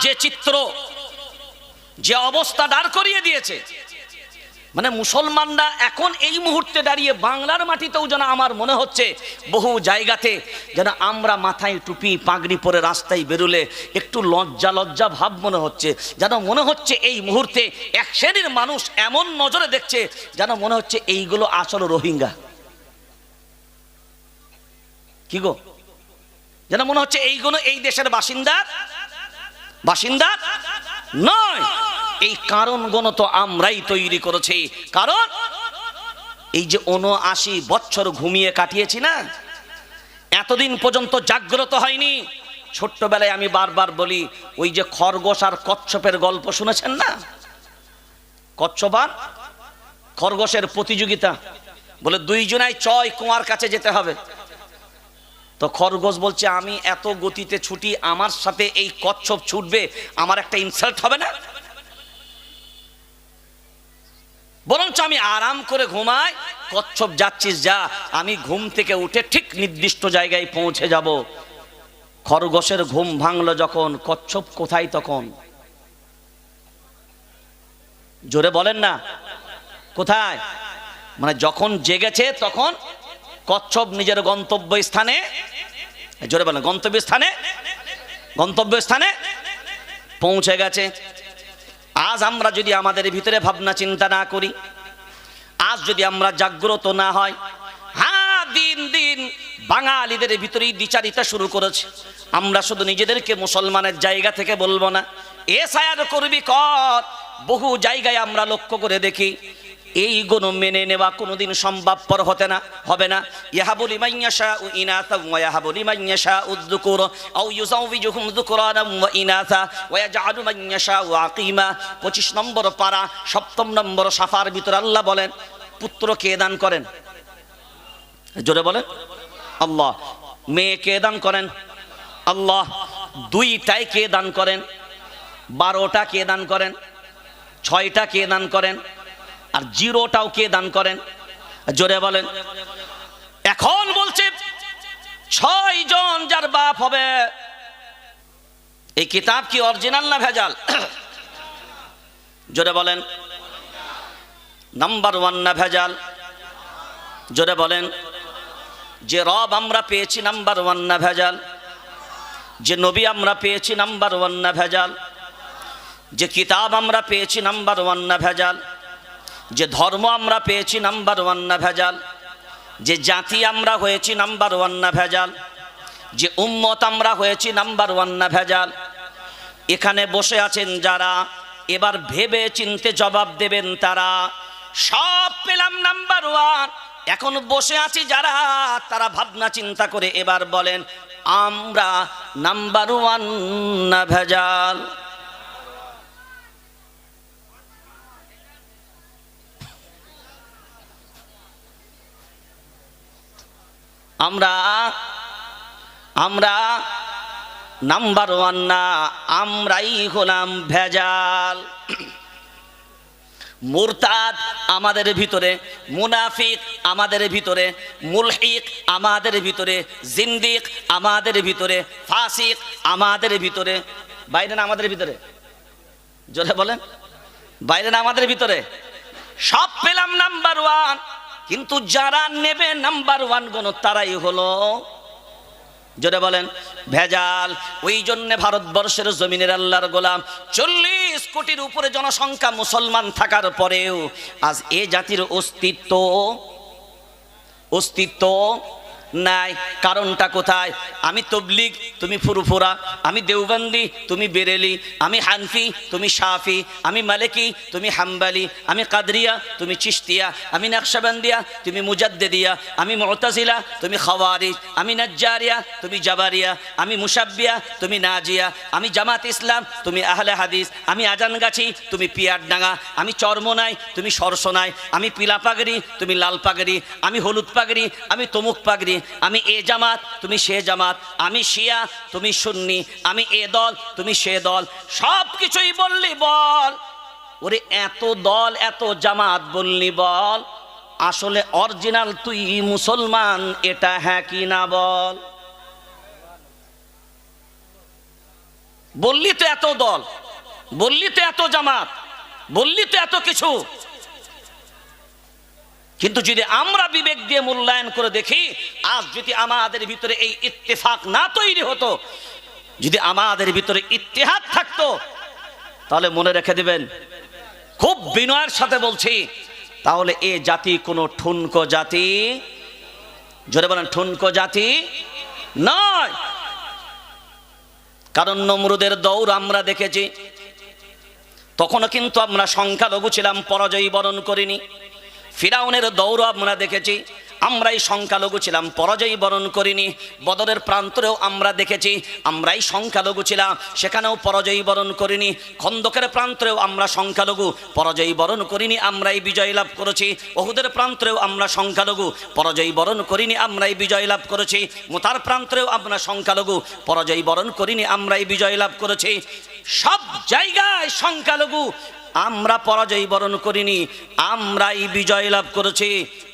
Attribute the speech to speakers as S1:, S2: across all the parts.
S1: যে চিত্র, যে অবস্থা দাঁড় করিয়ে দিয়েছে, মানে মুসলমানরা এখন এই মুহূর্তে দাঁড়িয়ে বাংলার মাটিতেও যেন আমার মনে হচ্ছে বহু জায়গাতে যেন আমরা মাথায় টুপি পাগড়ি পরে রাস্তায় বেরোলে একটু লজ্জা লজ্জা ভাব মনে হচ্ছে, যেন মনে হচ্ছে এই মুহূর্তে এক শ্রেণীর মানুষ এমন নজরে দেখছে যেন মনে হচ্ছে এইগুলো আসলে রোহিঙ্গা। কি গো, যেন মনে হচ্ছে এইগুলো এই দেশের বাসিন্দা নয়। এই কারণগুলো তো আমরাই তৈরি করেছি। কারণ এই যে ৭৯ বছর ঘুমিয়ে কাটিয়েছি না, এতদিন পর্যন্ত জাগ্রত হয়নি। ছোট্টবেলায় আমি বারবার বলি, ওই যে খরগোশ আর কচ্ছপের গল্প শুনেছেন না? কচ্ছপ আর খরগোশের প্রতিযোগিতা, বলে দুইজনাই চয় কুয়ার কাছে যেতে হবে। তো খরগোশ বলছে, আমি এত গতিতে ছুটি, আমার সাথে এই কচ্ছপ ছুটবে, আমার একটা ইনসাল্ট হবে না? বরঞ্চ আমি আরাম করে ঘুমাই, কচ্ছপ যাচ্ছিস যা, আমি ঘুম থেকে উঠে ঠিক নির্দিষ্ট জায়গায় পৌঁছে যাব। খরগোশের ঘুম ভাঙলো যখন, কচ্ছপ কোথায় তখন? জোরে বলেন না, কোথায়? মানে যখন জেগেছে তখন কচ্ছপ নিজের গন্তব্যস্থানে, জোরে বলেন, গন্তব্যস্থানে পৌঁছে গেছে। আজ আমরা যদি আমাদের ভিতরে ভাবনা চিন্তা না করি, আজ যদি আমরা জাগ্রত না হয়, হ্যাঁ দিন দিন বাঙালিদের ভিতরেই দ্বিচারিতা শুরু করেছে। আমরা শুধু নিজেদেরকে মুসলমানের জায়গা থেকে বলবো না, এসআইআর করবি কর, বহু জায়গায় আমরা লক্ষ্য করে দেখি এই গুণ মেনে নেওয়া কোনোদিন সম্ভবপর হবে না। ইয়াহাবু লিমান ইয়াশাউ ইনাসা ওয়া ইয়াহাবু লিমান ইয়াশাউ যুকুর আও ইউযাওযিজুহুম যুকরানা ওয়া ইনাসা ওয়া ইয়াজআলু মান ইয়াশাউ আকিমা। 25 নম্বর পারা 7ম নম্বর সাফার ভিতরে আল্লাহ বলেন, পুত্র কে দান করেন? জোরে বলেন, আল্লাহ। মেয়ে কে দান করেন? আল্লাহ। 2টাই কে দান করেন? 12টা কে দান করেন? 6টা কে দান করেন? আর 0টাও কে দান করেন? জোরে বলেন। এখন বলছে 6 জন যার বাপ হবে, এই কিতাব কি অরিজিনাল না ভেজাল? জোরে বলেন। নাম্বার 1 না ভেজাল? জোরে বলেন। যে রব আমরা পেয়েছি নাম্বার 1 না ভেজাল? যে নবী আমরা পেয়েছি নাম্বার 1 না ভেজাল? যে কিতাব আমরা পেয়েছি নাম্বার 1 না ভেজাল? যে ধর্ম আমরা পেয়েছি নাম্বার 1 না ভেজাল? যে জাতি আমরা হয়েছি নাম্বার 1 না ভেজাল? যে উম্মত আমরা হয়েছি নাম্বার 1 না ভেজাল? এখানে বসে আছেন যারা, এবার ভেবে চিনতে জবাব দেবেন তারা। সব পেলাম নাম্বার 1, এখন বসে আছি যারা, তারা ভাবনা চিন্তা করে এবার বলেন, আমরা নাম্বার 1 না ভেজাল? আমরা নাম্বার 1 না, আমরাই হলাম ভেজাল। মুরতাদ আমাদের ভিতরে, মুনাফিক আমাদের ভিতরে, মুলহিক আমাদের ভিতরে, জিন্দিক আমাদের ভিতরে, ফাসিক আমাদের ভিতরে। বাইরে না আমাদের ভিতরে? জোরে বলেন, বাইরে না আমাদের ভিতরে? সব পেলাম নাম্বার 1, কিন্তু যারা নেবে নাম্বার 1 গুণ তারাই হলো, জোরে বলেন, ভেজাল। ওই জন্য ভারতবর্ষের জমিনের আল্লাহর গোলাম 40 কোটির উপরে জনসংখ্যা মুসলমান থাকার পরেও আজ এ জাতির অস্তিত্ব নাই। কারণটা কোথায়? আমি তবলিগ, তুমি ফুরফুরা; আমি দেওবন্দি, তুমি বেরেলি; আমি হানফি, তুমি শাফি; আমি মালিকি, তুমি হাম্বালি; আমি কাদরিয়া, তুমি চিশতিয়া; আমি নকশবন্দিয়া, তুমি মুজাদ্দিদিয়া; আমি মুতাজিলা, তুমি খাওয়ারিজ; আমি নজ্জারিয়া, তুমি জাবারিয়া; আমি মুশাব্বিয়া, তুমি নাজিয়া; আমি জামাত ইসলাম, তুমি আহলে হাদিস; আমি আজানগাছি, তুমি পিয়ারডাঙ্গা; আমি চরমোনাই, তুমি সরসোনাই; আমি পিলা পাগড়ি, তুমি লাল পাগড়ি; আমি হলুদ পাগড়ি, আমি তমুক পাগড়ি; আমি এ জামাত, তুমি সে জামাত; আমি শিয়া, তুমি সুন্নি; আমি এ দল, তুমি সে দল। সব কিছুই বললি বল। ওরে এত দল এত জামাত বললি বল, আসলে অরিজিনাল তুই মুসলমান এটা হ্যাঁ কি না বল? বললি তো এত দল, বললি তো এত জামাত, বললি তো এত কিছু, কিন্তু যদি আমরা বিবেক দিয়ে মূল্যায়ন করে দেখি, আজ যদি আমাদের ভিতরে এই ইত্তেফাক না তৈরি হতো, যদি আমাদের ভিতরে ইত্তেহাদ থাকতো, তাহলে মনে রেখে দিবেন, খুব বিনয়ের সাথে বলছি, তাহলে এ জাতি কোনো ঠুনকো জাতি, জোরে বলেন ঠুনকো জাতি নয়। কারণ নমরুদের দৌড় আমরা দেখেছি, তখনও কিন্তু আমরা সংখ্যালঘু ছিলাম, পরাজয় বরণ করিনি। ফিরাউনের দৌড় আমরা দেখেছি, আমরাই সংখ্যালঘু ছিলাম, পরাজয় বরণ করিনি। বদরের প্রান্তরেও আমরা দেখেছি, আমরাই সংখ্যালঘু ছিলাম, সেখানেও পরাজয় বরণ করিনি। খন্দকের প্রান্তরেও আমরা সংখ্যালঘু, পরাজয় বরণ করিনি, আমরাই বিজয় লাভ করেছি। ওহুদের প্রান্তরেও আমরা সংখ্যালঘু, পরাজয় বরণ করিনি, আমরাই বিজয় লাভ করেছি। মুতার প্রান্তরেও আমরা সংখ্যালঘু, পরাজয় বরণ করিনি, আমরাই বিজয় লাভ করেছি। সব জায়গায় সংখ্যালঘু, আমরা পরাজয় বরণ করিনি, আমরাই বিজয় লাভ করেছি।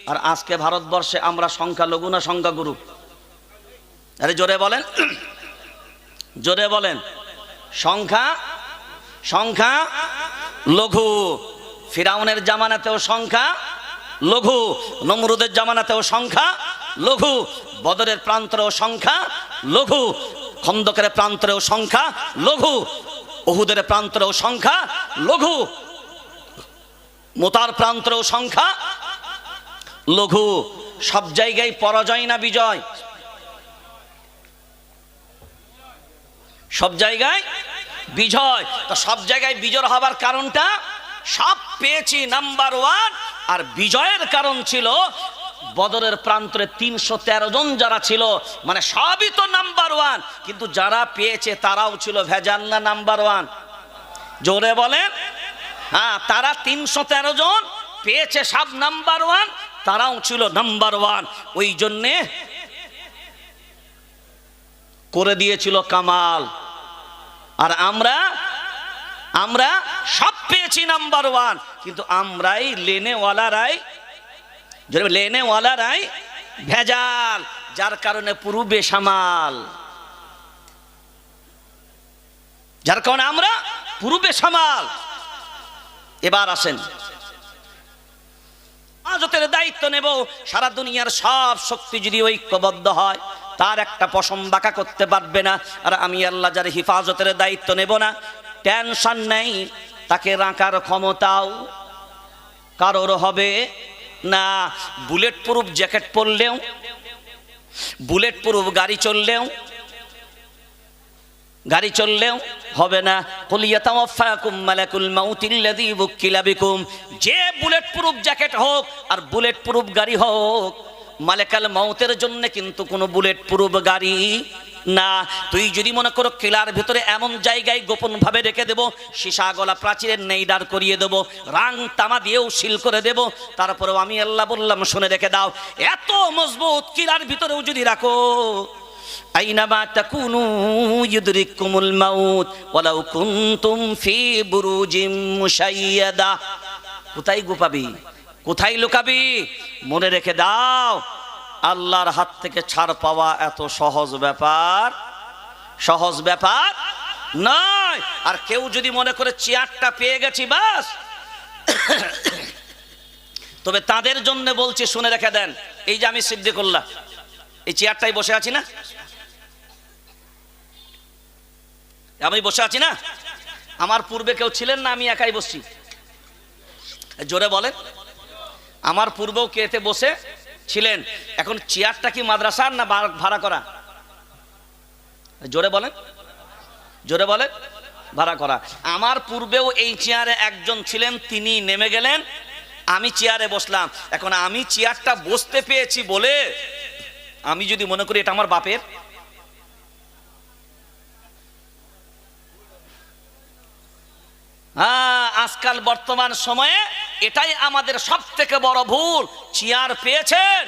S1: আর আজকে ভারতবর্ষে আমরা সংখ্যালঘু না সংখ্যাগুরু? আরে জোরে বলেন, জোরে বলেন। সংখ্যা লঘু। ফিরাউনের জামানাতেও সংখ্যা লঘু, নমরুদের জামানাতেও সংখ্যা লঘু, বদরের প্রান্তরেও সংখ্যা লঘু, খন্দকের প্রান্তরেও সংখ্যা লঘু, উহুদের প্রান্তরেও সংখ্যা লঘু, মুতার প্রান্তরেও সংখ্যা লঘু। সব জায়গায় পরাজয় না বিজয়? সব জায়গায় বিজয়। তো সব জায়গায় বিজয় হবার কারণটা, সব পেয়েছি নাম্বার ওয়ান। আর বিজয়ের কারণ ছিল বদরের প্রান্তরে 313 জন যারা ছিল, মানে সবই তো নাম্বার ওয়ান, কিন্তু যারা পেয়েছে তারাও ছিল ভেজাল না নাম্বার ওয়ান? জোরে বলেন। হ্যাঁ, তারা 313 জন পেয়েছে, সব নাম্বার ওয়ান, তারাও ছিল নাম্বার ওয়ান। ওই জন্যে করে দিয়েছিল কামাল। আর আমরা সব পেয়েছি নাম্বার ওয়ান, কিন্তু আমরাই লেনেওয়ালারাই ভেজাল, যার কারণে পুরো বেসামাল, যার কারণে আমরা পুরো বেসামাল। এবার আসেন, হেফাজতের দায়িত্ব নেব। সারা দুনিয়ার সব শক্তি যদি ঐক্যবদ্ধ হয়, তার একটা পশম বাঁকা করতে পারবে না। আর আমি আল্লাহ যার হেফাজতের দায়িত্ব নেব না, টেনশন নেই, তাকে রাখার ক্ষমতাও কারোর হবে না। বুলেট প্রুফ জ্যাকেট পরলেও, বুলেট প্রুফ গাড়ি চললেও হবে না। যে বুলেট প্রুফ জ্যাকেট হোক আর বুলেট প্রুফ গাড়ি হোক, মালেকাল মাউতের জন্য কিন্তু কোনো বুলেট প্রুফ গাড়ি না। তুই যদি মনে করো কিলার ভিতরে এমন জায়গায় গোপন ভাবে রেখে দেব, সীসা গলা প্রাচীরের নেই দাঁড় করিয়ে দেব, রাং তামা দিয়েও সিল করে দেব, তারপরেও আমি আল্লাহ বললাম শুনে রেখে দাও, এত মজবুত কিলার ভিতরেও যদি রাখো, আইনামা তাকুনু ইউদরিকুমুল মাউত ওয়ালাউ কুনতুম ফি বুরুজিম মুশাইয়াদা। কোথায় গোপাবি, কোথায় লুকাবি? মনে রেখে দাও, আল্লাহর হাত থেকে ছাড় পাওয়া এত সহজ ব্যাপার নয়। আর কেউ যদি মনে করে চেয়ারটা পেয়ে গেছি বাস, তবে তাদের জন্য বলছি শুনে রেখে দেন, এই যে আমি সিদ্দিকুল্লাহ এই চেয়ারটাই বসে আছি না, আমি বসে আছি না, আমার পূর্বে কেউ ছিলেন না, আমি একাই বসছি? জোরে বলেন। আমার পূর্বেও কে এতে বসে ছিলেন? এখন চেয়ারটা কি মাদ্রাসার না ভাড়া করা? জোরে বলেন, জোরে বলেন। ভাড়া করা। আমার পূর্বেও এই চেয়ারে একজন ছিলেন, তিনি নেমে গেলেন, আমি চেয়ারে বসলাম। এখন আমি চেয়ারটা বসতে পেয়েছি বলে আমি যদি মনে করি এটা আমার বাপের, আজকাল বর্তমান সময়ে এটাই আমাদের সব থেকে বড় ভুল। চেয়ার পেয়েছেন,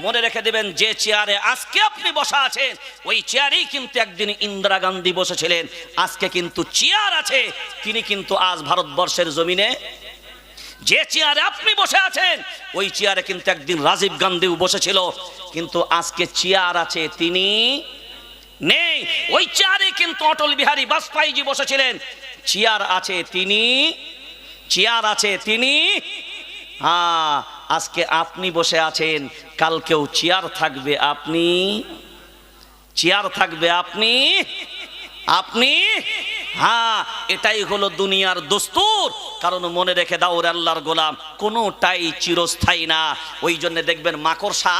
S1: মনে রেখে দেবেন, যে চেয়ারে আজকে আপনি বসা আছেন ওই চেয়ারেই কিন্তু একদিন ইন্দিরা গান্ধী বসেছিলেন। আজকে কিন্তু চেয়ার আছে, তিনি কিন্তু আজ ভারতবর্ষের জমিনে, যে চেয়ারে আপনি বসে আছেন ওই চেয়ারে কিন্তু একদিন রাজীব গান্ধীও বসেছিল। কিন্তু আজকে চেয়ার আছে, তিনি নেই। ওই চেয়ারে কিন্তু অটল বিহারী বাজপেয়ীজি বসেছিলেন। চেয়ার আছে তিনি, চেয়ার আছে তিনি। হ্যাঁ, আজকে আপনি বসে আছেন, কালকেও চেয়ার থাকবে আপনি, চেয়ার থাকবে আপনি, আপনি। হ্যাঁ, এটাই হলো দুনিয়ার দস্তুর। কারণ মনে রেখে দাও রে আল্লাহর গোলাম, কোনোটাই চিরস্থায়ী না। ওই জন্য দেখবেন মাকড়সা,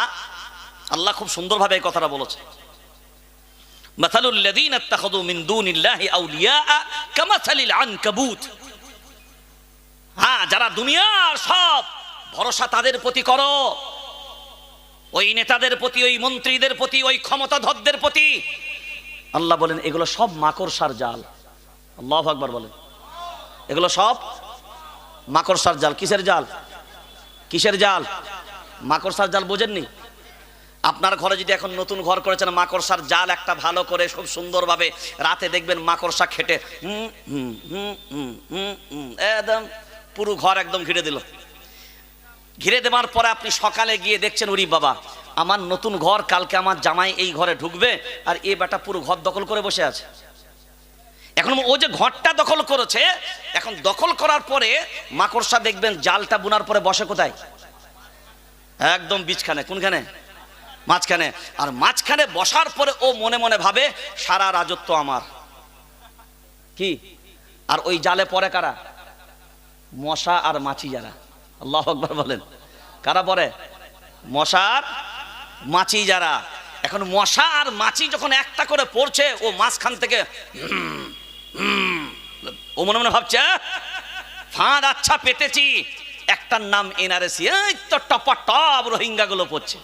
S1: আল্লাহ খুব সুন্দরভাবে এই কথাটা বলেছে, মাসালুল লাযীনা ইত্তাখাযু মিন দুনিল্লাহি আউলিয়া কামাসালিল আনকাবুত। হ্যাঁ, যারা দুনিয়ার সব ভরসা তাদের প্রতি করো, ওই নেতাদের প্রতি, ওই মন্ত্রীদের প্রতি, ওই ক্ষমতাধরদের প্রতি, আল্লাহ বলেন এগুলো সব মাকড়সার জাল। আল্লাহু আকবার বলেন, এগুলো সব মাকড়সার জাল। কিসের জাল? কিসের জাল? মাকড়সার জাল বোঝেননি? আপনার ঘরে যদি এখন নতুন ঘর করেছেন, মাকড়সার জাল একটা ভালো করে খুব সুন্দরভাবে রাতে দেখবেন মাকড়সা খেটে একদম পুরো ঘর একদম ঘিরে দিল। ঘিরে দেওয়ার পরে আপনি সকালে গিয়ে দেখছেন, ওরে বাবা, আমার নতুন ঘর, কালকে আমার জামাই এই ঘরে ঢুকবে, আর এ বেটা পুরো ঘর দখল করে বসে আছে। এখন ও যে ঘরটা দখল করেছে, এখন দখল করার পরে মাকড়সা দেখবেন জালটা বুনার পরে বসে কোথায়? একদম বীজখানে। কোনখানে? মাঝখানে। আর মাঝখানে বসার পরে ও মনে মনে ভাবে সারা রাজত্ব আমার। কি? আর ওই জালে পরে কারা? মশা আর মাছি যারা। আল্লাহু আকবার বলেন, কারা পরে? মশা আর মাছি যারা। এখন মশা আর মাছি যখন একটা করে পড়ছে, ও মাঝখান থেকে ও মনে মনে ভাবছে ফাঁদ আচ্ছা পেতেছি, একটার নাম এনআরসি, এই তো টপা টপ রোহিঙ্গা গুলো পড়ছে।